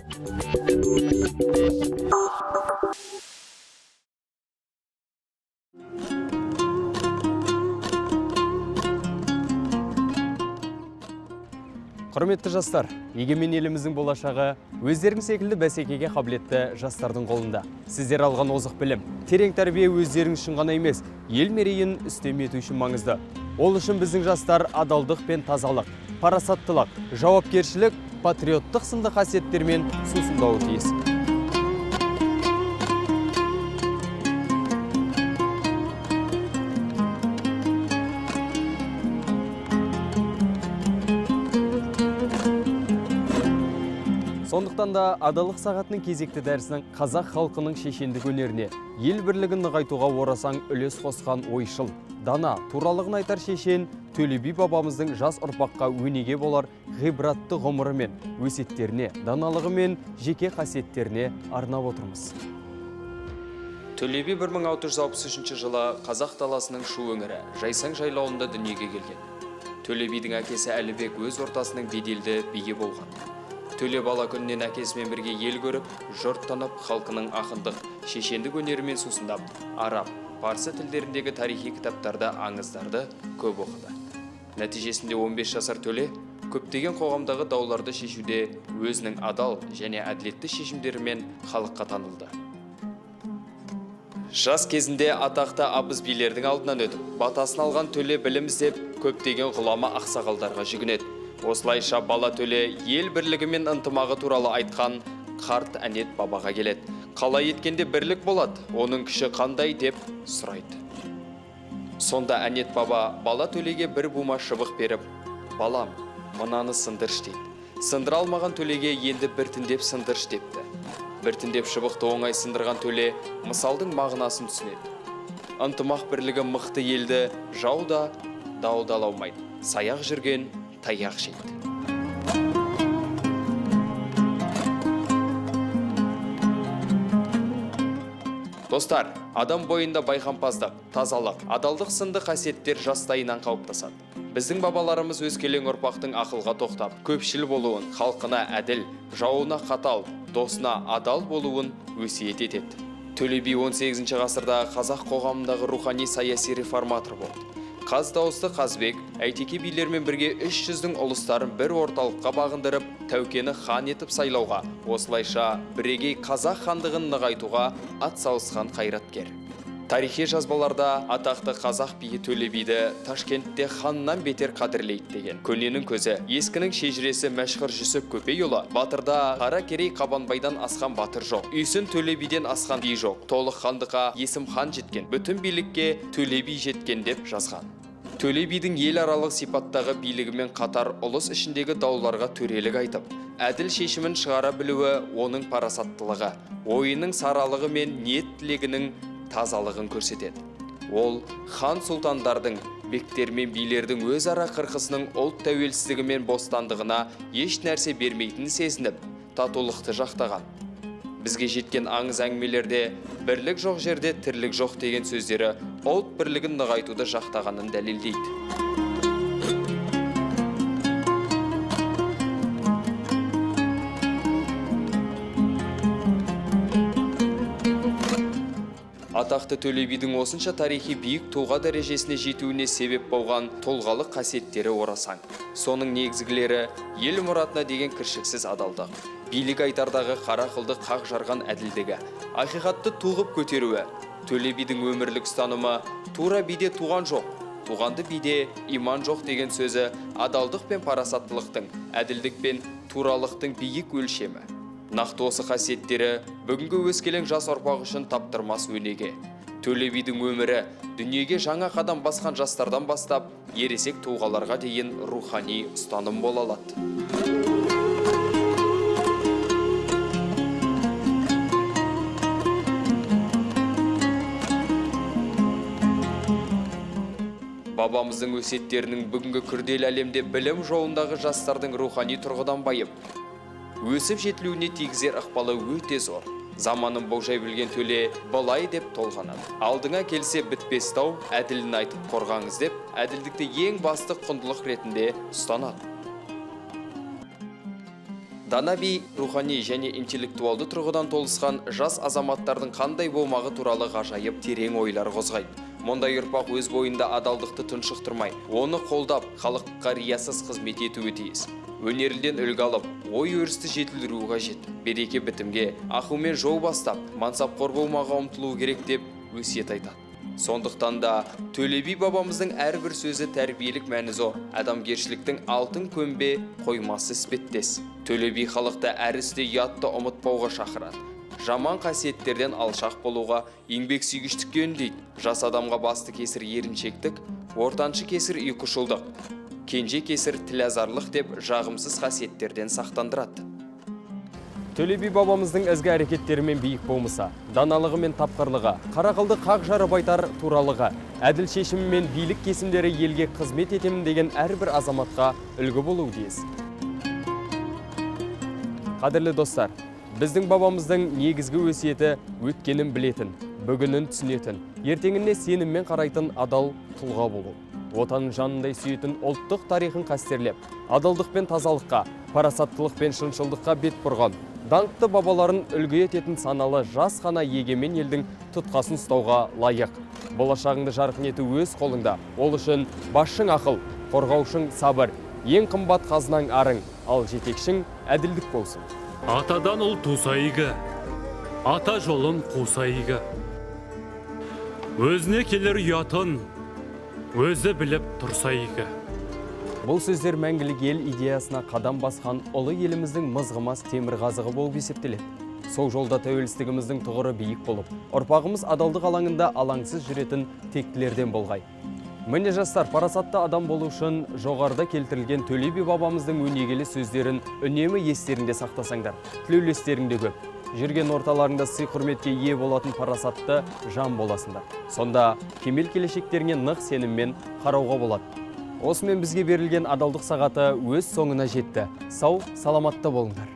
Құрметті жастар, егемен еліміздің болашағы өздерің секілді бәсекеге қабілетті жастардың қолында. Сіздер алған озық білім, терең тәрбие өздерің үшін ғана емес, ел мерейін үстем ету үшін маңызды. Ол үшін біздің жастар адалдық пен тазалық, парасаттылық, жауапкершілік, патриоттық сынды қасиеттермен сусындауы тиіс. Сондықтан да адалық сағатының кезекті дәрісінің қазақ халқының шешендік өнеріне, ел бірлігін нығайтуға орасан үлес қосқан ойшыл, дана, туралығын айтар шешен Төле би бабамыздың жас ұрпаққа өнеге болар ғибратты ғұмыры мен өсиеттеріне, даналығы мен жеке қасиеттеріне арнап отырмыз. Төле би 1663 жылы қазақ даласының шу өңірі Жайсаң жайлауында дүниеге келген. Төле бидің әкесі Әлібек өз ортасының беделді биі болған. Төле бала күннен әкесімен бірге ел көріп, жұрт танып, халқының ақындық, шешендік өнерімен сусындап, араб, парсы тілдеріндегі тарихи кітаптарды, аңыздарды көп оқыды. Нәтижесінде 15 жасар Төле көптеген қоғамдағы дауларды шешуде өзінің адал және әділетті шешімдерімен халыққа танылды. Жас кезінде атақты абыз билердің алдынан өтіп, батасын алған Төле білім іздеп көптеген ғұлама ақсақалдарға жүгінеді. Осылайша бала Төле ел бірлігі мен ынтымағы туралы айтқан қарт әнет бабаға келеді. Қалай еткенде бірлік болады, оның күші қандай деп сұрайды. Сонда әнет баба бала Төлеге бір бума шыбық беріп, балам, мынаны сындырш дейді. Сындыра алмаған Төлеге енді біртіндеп сындырш депті. Біртіндеп шыбықты оңай сындырған Төле мысалдың мағынасын түсінеді. Ынтымақ бірлігі мықты елді жау да даудаламайды. Саяқ жүрген таяқ жейді. Достар, адам бойында байқампаздық, тазалық, адалдық сынды қасиеттер жастайынан қалыптасады. Біздің бабаларымыз өскелең ұрпақтың ақылға тоқтап, көпшіл болуын, халқына әділ, жауына қатал, досына адал болуын өсиет етеді. Төле би 18 ғасырда қазақ қоғамындағы рухани саяси реформатор болды. Қаз дауысты Қазбек, Әйтеке билермен бірге 300-дің ұлыстарын бір орталыққа бағындырып, Тәукені хан етіп сайлауға, осылайша бірегей қазақ хандығын нығайтуға ат салысқан қайраткер. Тарихи жазбаларда атақты қазақ биі Төле биді Ташкентте ханнан бетер қадірлейді деген. Көненің көзі, ескінің шежіресі Мәшһүр Жүсіп Көпейұлы, батырда Қара Керей Қабанбайдан асқан батыр жоқ, үйсін Төле биден асқан би жоқ, толық хандыққа есім хан жеткен, бүтін билікке Төле би жеткен деп жазған. Төле бидің ел аралық сипаттағы билігімен қатар ұлыс ішіндегі дауларға төрелік айтып, әділ шешімін шығара білуі оның парасаттылығы, ойының саралығы мен ниет тілегінің тазалығын көрсетеді. Ол хан сұлтандардың, бектер мен билердің өзара қырқысының ұлт тәуелсіздігі мен бостандығына еш нәрсе бермейтінін сезініп, татулықты жақтаған. Бізге жеткен аңыз әңгімелерде бірлік жоқ жерде тірлік жоқ деген сөздері ұлт бірлігін нығайтуды жақтағанын дәлелдейді. Атақты Төле бидің осынша тарихи биік тұлға дәрежесіне жетуіне себеп болған тұлғалық қасиеттері орасан. Соның негізгілері ел мұратына деген кіршіксіз адалдық, билік айтардағы қара қылды қақ жарған әділдігі, ақиқатты туғып көтеруі. Төле бидің өмірлік ұстанымы тура биде туған жоқ, туғанды биде иман жоқ деген сөзі адалдық пен парасаттылықтың, әділдік пен туралықтың биік өлшемі. Нақты осы қасиеттері бүгінгі өскелең жас ұрпақ үшін таптырмас өнеге. Төле бидің өмірі дүниеге жаңа қадам басқан жастардан бастап, ересек тұлғаларға дейін рухани ұстаным бола алады. Бабамыздың өсиеттерінің бүгінгі күрделі әлемде білім жолындағы жастардың рухани тұрғыдан байып, өсіп жетілуіне тигізер ықпалы өте зор. Заманын болжай білген Төле былай деп толғанады. Алдыңа келсе бітпес тау, әділін айтып қорғаңыз деп, әділдікті ең басты құндылық ретінде ұстанады. Дана би рухани және интеллектуалды тұрғыдан толысқан жас азаматтардың қандай болмағы туралы ғажайып терең ойлар қозғайды. Мұндай ұрпақ өз бойында адалдықты тұншықтырмай, оны қолдап, халыққа риясыз қызмет етуі тиіс. Өнерден үлгі алып, ой өрісті жетілдіру қажет. Береке бітімге, ақылмен жол бастап, мансапқор болмаға ұмтылу керек деп өсиет айтады. Сондықтан да Төле би бабамыздың әрбір сөзі тәрбиелік мәні зор, адамгершіліктің алтын көмбе қоймасы іспеттес. Төле би халықты әр істе ұятты ұмытпауға шақырады. Жаман қасиеттерден алшақ болуға, еңбексүйгіштікке үндейді. Жас адамға басты кесір еріншектік, ортаншы кесір ұйқышылдық, кенже кесір тілазарлық деп жағымсыз қасиеттерден сақтандырады. Төле би бабамыздың ізгі әрекеттерімен биік болмыса, даналығы мен тапқырлығы, қарақылды қақ жарып айтар туралығы, әділ шешімі мен билік кесімдері елге қызмет етемін деген әрбір азаматқа үлгі болуы тиіс. Қадірлі достар, біздің бабамыздың негізгі өсиеті өткенін білетін, бүгінін түсінетін, ертеңіне сеніммен қарайтын адал тұлға болу. Отанын жанындай сүйетін ұлттық тарихын қастерлеп, адалдық пен тазалыққа, парасаттылық пен шыншылдыққа бет бұрған, даңқты бабаларын үлгі ететін саналы жас қана егемен елдің тұтқасын ұстауға лайық. Болашағыңды жарқын ету өз қолыңда. Ол үшін басшың ақыл, қорғаушың сабыр, ең қымбат қазынаң арың, ал жетекшің әділдік болсын. Атадан ұл тусайығы, ата жолын қусайығы. Өзіне келер ұятын, өзі біліп тұрсайығы. Бұл сөздер мәңгілік ел идеясына қадам басқан ұлы еліміздің мызғымас темірқазығы болып есептеледі. Сол жолда тәуелсіздігіміздің тұғыры биік болып, ұрпағымыз адалдық алаңында алаңсыз жүретін тектілерден болғай. Міне жастар, парасатты адам болу үшін жоғарыда келтірілген Төле би бабамыздың өнегелі сөздерін үнемі естеріңде сақтасаңдар. Тілеулестеріңде көп. Жүрген орталарында сый құрметке ие болатын парасатты жан боласыңдар. Сонда кемел келешектеріне нық сеніммен қарауға болады. Осымен бізге берілген адалдық сағаты өз соңына жетті. Сау, саламатты болыңдар.